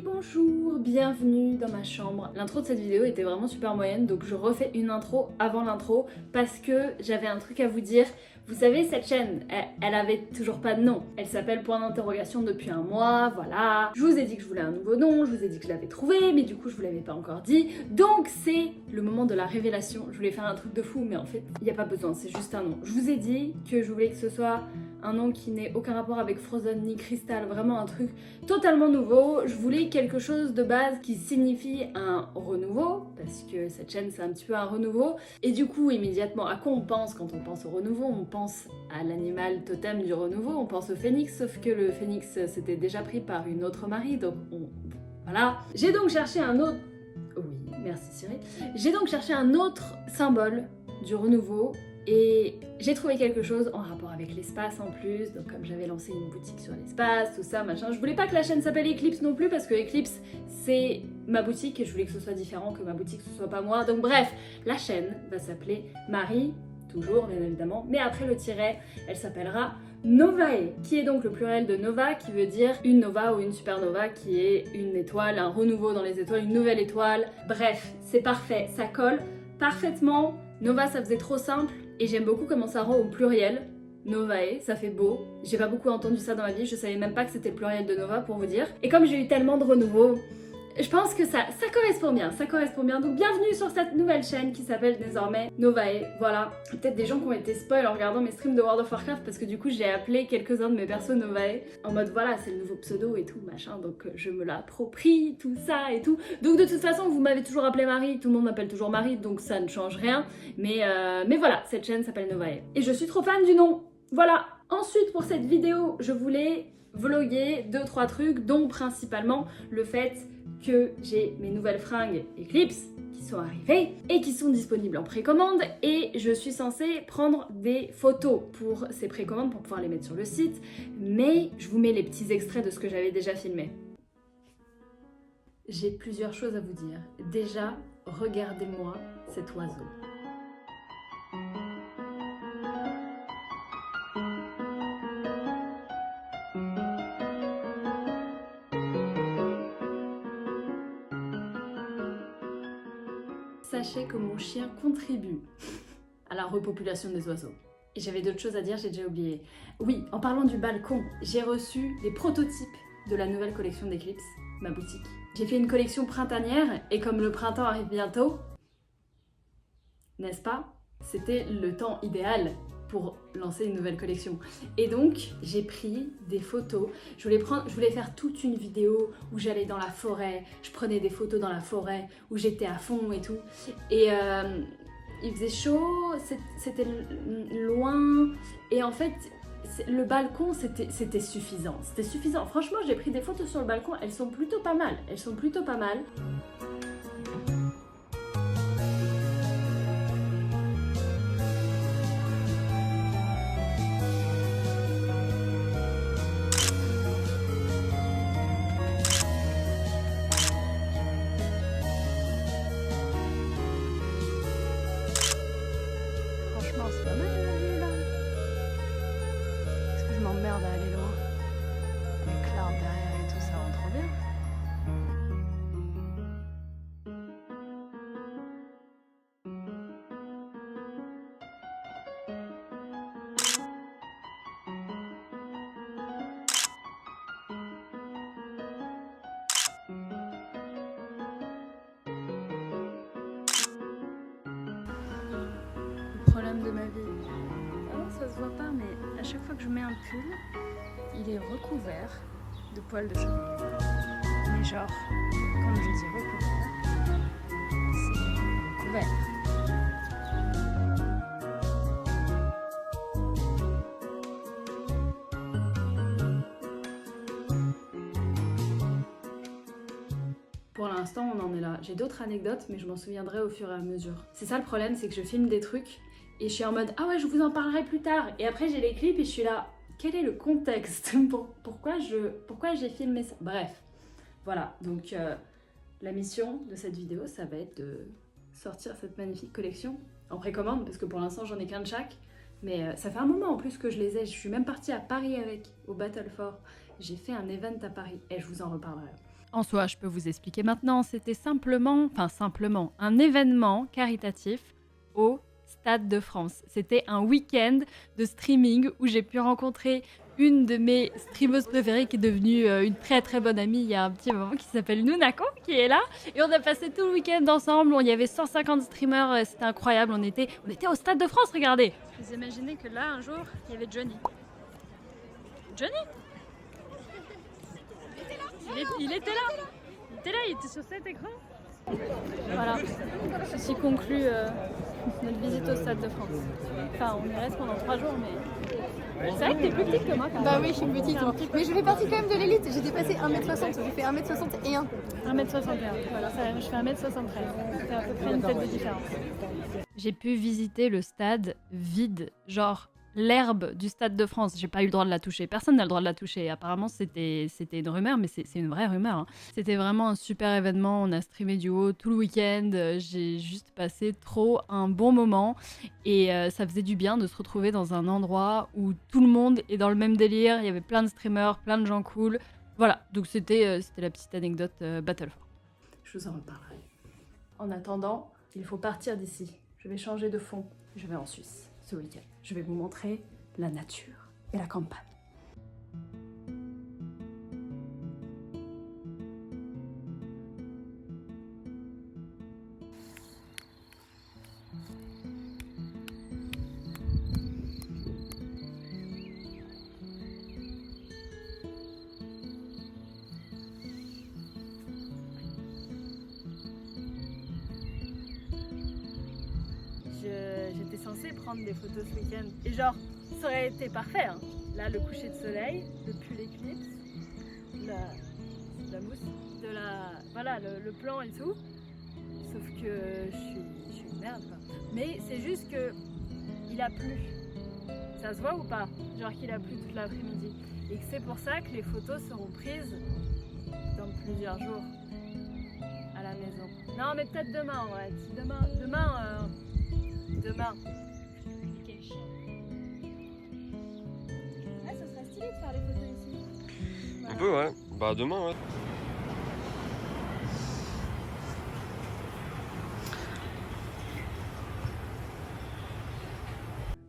bonjour, bienvenue dans ma chambre. L'intro de cette vidéo était vraiment super moyenne, donc je refais une intro avant l'intro parce que j'avais un truc à vous dire. Vous savez, cette chaîne, elle avait toujours pas de nom. Elle s'appelle Point d'interrogation depuis un mois, voilà. Je vous ai dit que je voulais un nouveau nom, je vous ai dit que je l'avais trouvé, mais du coup je vous l'avais pas encore dit. Donc c'est le moment de la révélation. Je voulais faire un truc de fou, mais en fait, il n'y a pas besoin, c'est juste un nom. Je vous ai dit que je voulais que ce soit un nom qui n'ait aucun rapport avec Frozen ni Crystal, vraiment un truc totalement nouveau. Je voulais quelque chose de base qui signifie un renouveau, parce que cette chaîne c'est un petit peu un renouveau. Et du coup, immédiatement, à quoi on pense quand on pense au renouveau? On pense à l'animal totem du renouveau, on pense au phénix, sauf que le phénix s'était déjà pris par une autre Marie, donc voilà. J'ai donc cherché un autre... Oui, merci Cyril. J'ai donc cherché un autre symbole du renouveau, et j'ai trouvé quelque chose en rapport avec l'espace en plus, donc comme j'avais lancé une boutique sur l'espace, tout ça, machin, je voulais pas que la chaîne s'appelle Eclipse non plus, parce que Eclipse, c'est ma boutique, et je voulais que ce soit différent, que ma boutique ce soit pas moi, donc bref, la chaîne va s'appeler Marie, toujours bien évidemment, mais après le tiret, elle s'appellera Novae, qui est donc le pluriel de Nova, qui veut dire une nova ou une supernova, qui est une étoile, un renouveau dans les étoiles, une nouvelle étoile, bref, c'est parfait, ça colle parfaitement. Nova, ça faisait trop simple, et j'aime beaucoup comment ça rend au pluriel. Novae, ça fait beau. J'ai pas beaucoup entendu ça dans ma vie, je savais même pas que c'était le pluriel de Nova pour vous dire. Et comme j'ai eu tellement de renouveau, je pense que ça correspond bien, ça correspond bien. Donc bienvenue sur cette nouvelle chaîne qui s'appelle désormais Novae, voilà. Peut-être des gens qui ont été spoil en regardant mes streams de World of Warcraft, parce que du coup j'ai appelé quelques-uns de mes persos Novae, en mode voilà, c'est le nouveau pseudo et tout, machin, donc je me l'approprie, tout ça et tout. Donc de toute façon, vous m'avez toujours appelé Marie, tout le monde m'appelle toujours Marie, donc ça ne change rien. Mais voilà, cette chaîne s'appelle Novae. Et je suis trop fan du nom, voilà. Ensuite, pour cette vidéo, je voulais vloguer 2-3 trucs, dont principalement le fait que j'ai mes nouvelles fringues Eclipse qui sont arrivées et qui sont disponibles en précommande, et je suis censée prendre des photos pour ces précommandes pour pouvoir les mettre sur le site, mais je vous mets les petits extraits de ce que j'avais déjà filmé. J'ai plusieurs choses à vous dire. Déjà, regardez-moi cet oiseau. Sachez que mon chien contribue à la repopulation des oiseaux. Et j'avais d'autres choses à dire, j'ai déjà oublié. Oui, en parlant du balcon, j'ai reçu des prototypes de la nouvelle collection d'Eclipse, ma boutique. J'ai fait une collection printanière, et comme le printemps arrive bientôt, n'est-ce pas? C'était le temps idéal pour lancer une nouvelle collection. Et donc, j'ai pris des photos. Je voulais faire toute une vidéo où j'allais dans la forêt, je prenais des photos dans la forêt, où j'étais à fond et tout. Et il faisait chaud, c'était loin, et en fait, le balcon, c'était suffisant. C'était suffisant. Franchement, j'ai pris des photos sur le balcon, elles sont plutôt pas mal. Elles sont plutôt pas mal. C'est pas mal la vue là. Est-ce que je m'emmerde à aller loin? Les clouds derrière et tout, ça rend trop bien. Problème de ma vie. Oh, ça se voit pas, mais à chaque fois que je mets un pull, il est recouvert de poils de chat. Mais genre, quand je dis recouvert, c'est recouvert. Pour l'instant, on en est là. J'ai d'autres anecdotes, mais je m'en souviendrai au fur et à mesure. C'est ça le problème, c'est que je filme des trucs et je suis en mode « Ah ouais, je vous en parlerai plus tard ». Et après, j'ai les clips et je suis là « Quel est le contexte? Pourquoi j'ai filmé ça ?» Bref, voilà. Donc, la mission de cette vidéo, ça va être de sortir cette magnifique collection en précommande, parce que pour l'instant, j'en ai qu'un de chaque. Mais ça fait un moment en plus que je les ai. Je suis même partie à Paris avec, au Battle for. J'ai fait un event à Paris et je vous en reparlerai. En soi, je peux vous expliquer maintenant, c'était simplement, un événement caritatif au Stade de France. C'était un week-end de streaming où j'ai pu rencontrer une de mes streameuses préférées qui est devenue une très très bonne amie il y a un petit moment, qui s'appelle Nunako, qui est là. Et on a passé tout le week-end ensemble, il y avait 150 streamers, c'était incroyable, on était au Stade de France, regardez. Vous imaginez que là, un jour, il y avait Johnny. Johnny ? Il était là, il était sur cet écran. Voilà, ceci conclut notre visite au Stade de France. Enfin, on y reste pendant 3 jours, mais c'est vrai que t'es plus petite que moi quand même. Bah oui, je suis petite, hein. Mais je fais partie quand même de l'élite. J'ai dépassé 1m60, j'ai fait 1m61. 1m61, voilà, je fais 1m73. C'est à peu près une tête de différence. J'ai pu visiter le stade vide, genre l'herbe du Stade de France. J'ai pas eu le droit de la toucher. Personne n'a le droit de la toucher. Apparemment, c'était une rumeur, mais c'est une vraie rumeur. Hein. C'était vraiment un super événement. On a streamé du haut tout le week-end. J'ai juste passé trop un bon moment. Et ça faisait du bien de se retrouver dans un endroit où tout le monde est dans le même délire. Il y avait plein de streamers, plein de gens cool. Voilà, donc c'était la petite anecdote Battlefort. Je vous en reparlerai. En attendant, il faut partir d'ici. Je vais changer de fond. Je vais en Suisse ce week-end. Je vais vous montrer la nature et la campagne. J'étais censée prendre des photos ce week-end. Et genre, ça aurait été parfait. Hein. Là, le coucher de soleil, le pull éclipse, la mousse, voilà, le plan et tout. Sauf que je suis une merde. Quoi. Mais c'est juste que il a plu. Ça se voit ou pas? Genre qu'il a plu toute l'après-midi. Et que c'est pour ça que les photos seront prises dans plusieurs jours à la maison. Non, mais peut-être demain en vrai. Demain. Quel chien. Ah, ça serait stylé de faire les photos ici. Voilà. On peut, ouais. Bah, demain, ouais.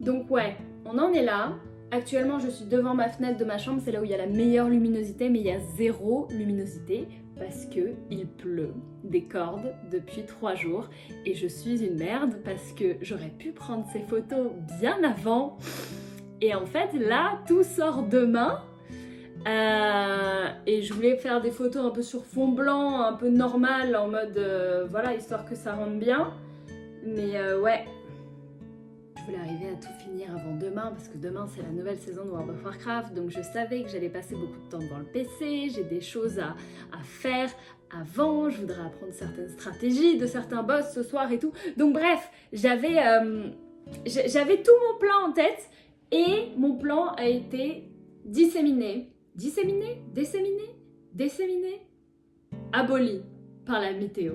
Donc, ouais, on en est là. Actuellement, je suis devant ma fenêtre de ma chambre. C'est là où il y a la meilleure luminosité, mais il y a zéro luminosité parce que il pleut des cordes depuis 3 jours et je suis une merde parce que j'aurais pu prendre ces photos bien avant et en fait là tout sort demain et je voulais faire des photos un peu sur fond blanc, un peu normal en mode voilà, histoire que ça rende bien, mais ouais, je voulais arriver à tout finir avant demain parce que demain c'est la nouvelle saison de World of Warcraft, donc je savais que j'allais passer beaucoup de temps devant le PC, j'ai des choses à faire avant, je voudrais apprendre certaines stratégies de certains boss ce soir et tout. Donc bref, j'avais tout mon plan en tête et mon plan a été disséminé, aboli par la météo.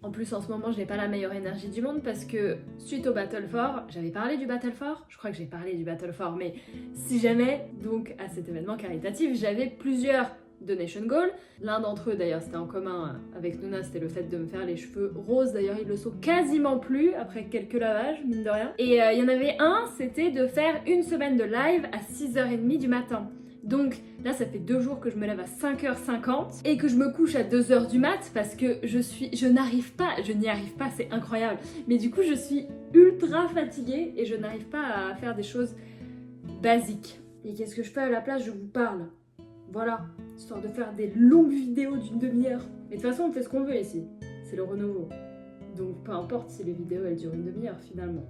En plus, en ce moment, je n'ai pas la meilleure énergie du monde parce que suite au Battlefort, j'avais parlé du Battlefort, je crois que j'ai parlé du Battlefort, mais si jamais, donc à cet événement caritatif, j'avais plusieurs donation goals. L'un d'entre eux, d'ailleurs, c'était en commun avec Nuna, c'était le fait de me faire les cheveux roses. D'ailleurs, ils le sont quasiment plus après quelques lavages, mine de rien. Et il y en avait un, c'était de faire une semaine de live à 6h30 du matin. Donc là, ça fait 2 jours que je me lève à 5h50 et que je me couche à 2h du mat parce que je n'y arrive pas, c'est incroyable. Mais du coup, je suis ultra fatiguée et je n'arrive pas à faire des choses basiques. Et qu'est-ce que je fais à la place? Je vous parle. Voilà, histoire de faire des longues vidéos d'une demi-heure. Mais de toute façon, on fait ce qu'on veut ici. C'est le renouveau. Donc peu importe si les vidéos, elles durent une demi-heure finalement.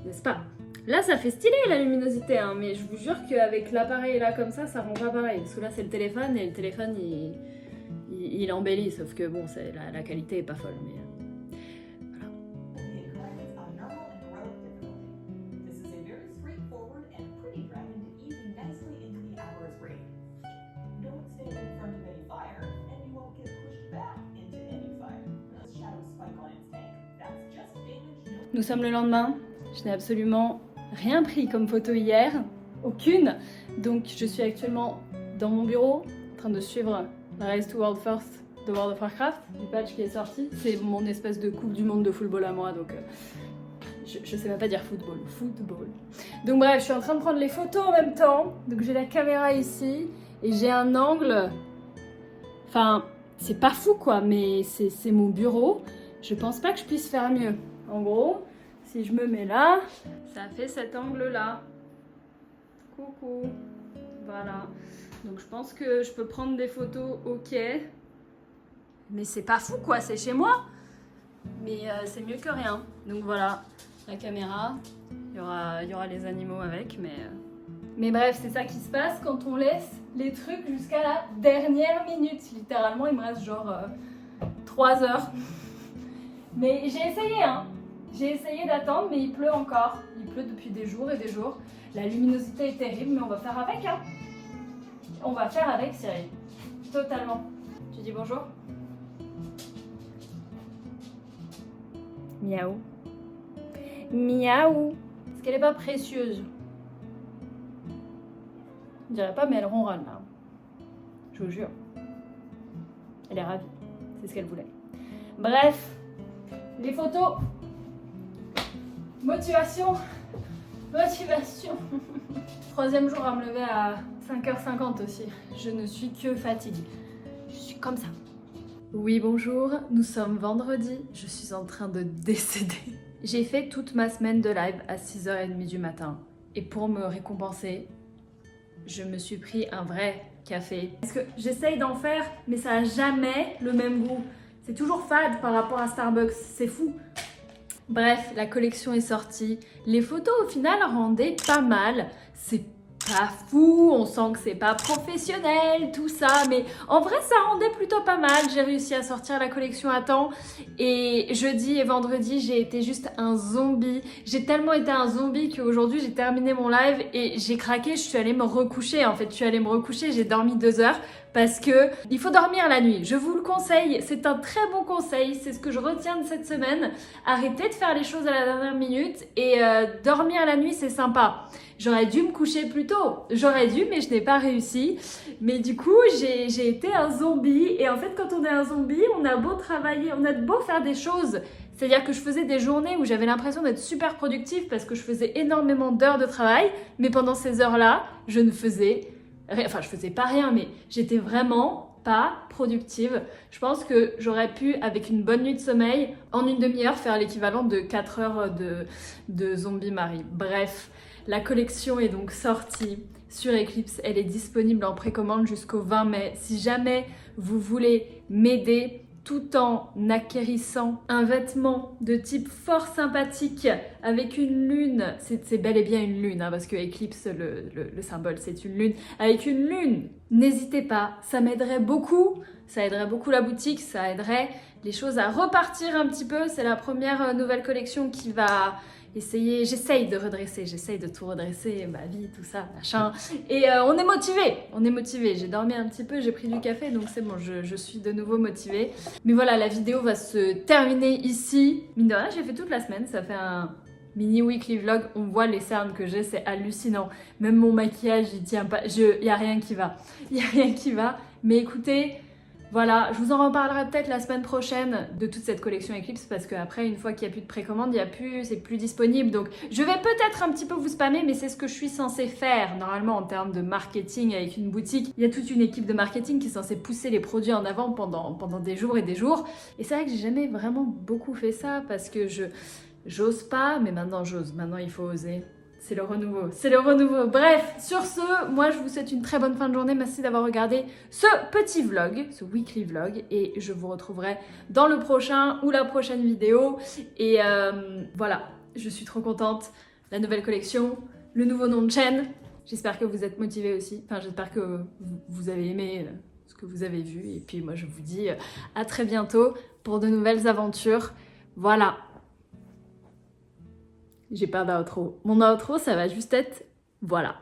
N'est-ce pas? Là, ça fait stylé la luminosité, hein, mais je vous jure qu'avec l'appareil là comme ça rend pas pareil. Parce que là, c'est le téléphone et le téléphone, il embellit, sauf que bon, la qualité est pas folle. Mais voilà. Nous sommes le lendemain. Je n'ai absolument rien pris comme photo hier, aucune. Donc je suis actuellement dans mon bureau, en train de suivre la Race to World First de World of Warcraft, du patch qui est sorti. C'est mon espèce de coupe du monde de football à moi, donc je sais même pas dire football. Donc bref, je suis en train de prendre les photos en même temps. Donc j'ai la caméra ici et j'ai un angle. Enfin, c'est pas fou quoi, mais c'est mon bureau. Je pense pas que je puisse faire mieux. En gros, si je me mets là, ça fait cet angle là. Coucou. Voilà. Donc je pense que je peux prendre des photos, ok. Mais c'est pas fou quoi, c'est chez moi. Mais c'est mieux que rien. Donc voilà, la caméra. Il y aura les animaux avec, mais bref, c'est ça qui se passe quand on laisse les trucs jusqu'à la dernière minute. Littéralement, il me reste genre 3 heures. Mais j'ai essayé, hein. J'ai essayé d'attendre, mais il pleut encore. Il pleut depuis des jours et des jours. La luminosité est terrible, mais on va faire avec, hein. On va faire avec, Cyril. Totalement. Tu dis bonjour? Miaou. Miaou. Est-ce qu'elle est pas précieuse? Je dirais pas, mais elle ronronne là. Je vous jure. Elle est ravie. C'est ce qu'elle voulait. Bref. Les photos. Motivation. 3e jour à me lever à 5h50 aussi. Je ne suis que fatiguée. Je suis comme ça. Oui, bonjour. Nous sommes vendredi. Je suis en train de décéder. J'ai fait toute ma semaine de live à 6h30 du matin. Et pour me récompenser, je me suis pris un vrai café. Parce que j'essaye d'en faire, mais ça n'a jamais le même goût. C'est toujours fade par rapport à Starbucks. C'est fou. Bref, la collection est sortie. Les photos au final rendaient pas mal. C'est pas fou, on sent que c'est pas professionnel, tout ça, mais en vrai ça rendait plutôt pas mal. J'ai réussi à sortir la collection à temps et jeudi et vendredi j'ai été juste un zombie. J'ai tellement été un zombie qu'aujourd'hui j'ai terminé mon live et j'ai craqué, je suis allée me recoucher. En fait, je suis allée me recoucher, j'ai dormi 2 heures parce que il faut dormir la nuit. Je vous le conseille, c'est un très bon conseil, c'est ce que je retiens de cette semaine. Arrêtez de faire les choses à la dernière minute et dormir la nuit c'est sympa. J'aurais dû me coucher plus tôt, j'aurais dû, mais je n'ai pas réussi. Mais du coup, j'ai été un zombie. Et en fait, quand on est un zombie, on a beau travailler, on a beau faire des choses. C'est-à-dire que je faisais des journées où j'avais l'impression d'être super productive parce que je faisais énormément d'heures de travail. Mais pendant ces heures-là, je ne faisais rien. Enfin, je faisais pas rien, mais j'étais vraiment pas productive. Je pense que j'aurais pu, avec une bonne nuit de sommeil, en une demi-heure, faire l'équivalent de 4 heures de zombie Marie. Bref. La collection est donc sortie sur Eclipse, elle est disponible en précommande jusqu'au 20 mai. Si jamais vous voulez m'aider tout en acquérissant un vêtement de type fort sympathique avec une lune, c'est bel et bien une lune, hein, parce que Eclipse, le symbole, c'est une lune. Avec une lune, n'hésitez pas, ça m'aiderait beaucoup, ça aiderait beaucoup la boutique, ça aiderait les choses à repartir un petit peu. C'est la première nouvelle collection qui va... j'essaye de redresser, j'essaye de tout redresser, ma vie, tout ça, machin. Et on est motivé. J'ai dormi un petit peu, j'ai pris du café, donc c'est bon, je suis de nouveau motivée. Mais voilà, la vidéo va se terminer ici. Mine de rien, j'ai fait toute la semaine, ça fait un mini weekly vlog. On voit les cernes que j'ai, c'est hallucinant. Même mon maquillage, il tient pas, y a rien qui va. Y a rien qui va. Mais écoutez... Voilà, je vous en reparlerai peut-être la semaine prochaine de toute cette collection Eclipse parce qu'après, une fois qu'il n'y a plus de précommande, c'est plus disponible. Donc, je vais peut-être un petit peu vous spammer, mais c'est ce que je suis censée faire normalement en termes de marketing avec une boutique. Il y a toute une équipe de marketing qui est censée pousser les produits en avant pendant des jours et des jours. Et c'est vrai que j'ai jamais vraiment beaucoup fait ça parce que j'ose pas, mais maintenant j'ose. Maintenant, il faut oser. C'est le renouveau, c'est le renouveau. Bref, sur ce, moi je vous souhaite une très bonne fin de journée. Merci d'avoir regardé ce petit vlog, ce weekly vlog. Et je vous retrouverai dans le prochain ou la prochaine vidéo. Et voilà, je suis trop contente. La nouvelle collection, le nouveau nom de chaîne. J'espère que vous êtes motivés aussi. Enfin, j'espère que vous avez aimé ce que vous avez vu. Et puis moi je vous dis à très bientôt pour de nouvelles aventures. Voilà. J'ai pas d'outro. Mon outro, ça va juste être... Voilà.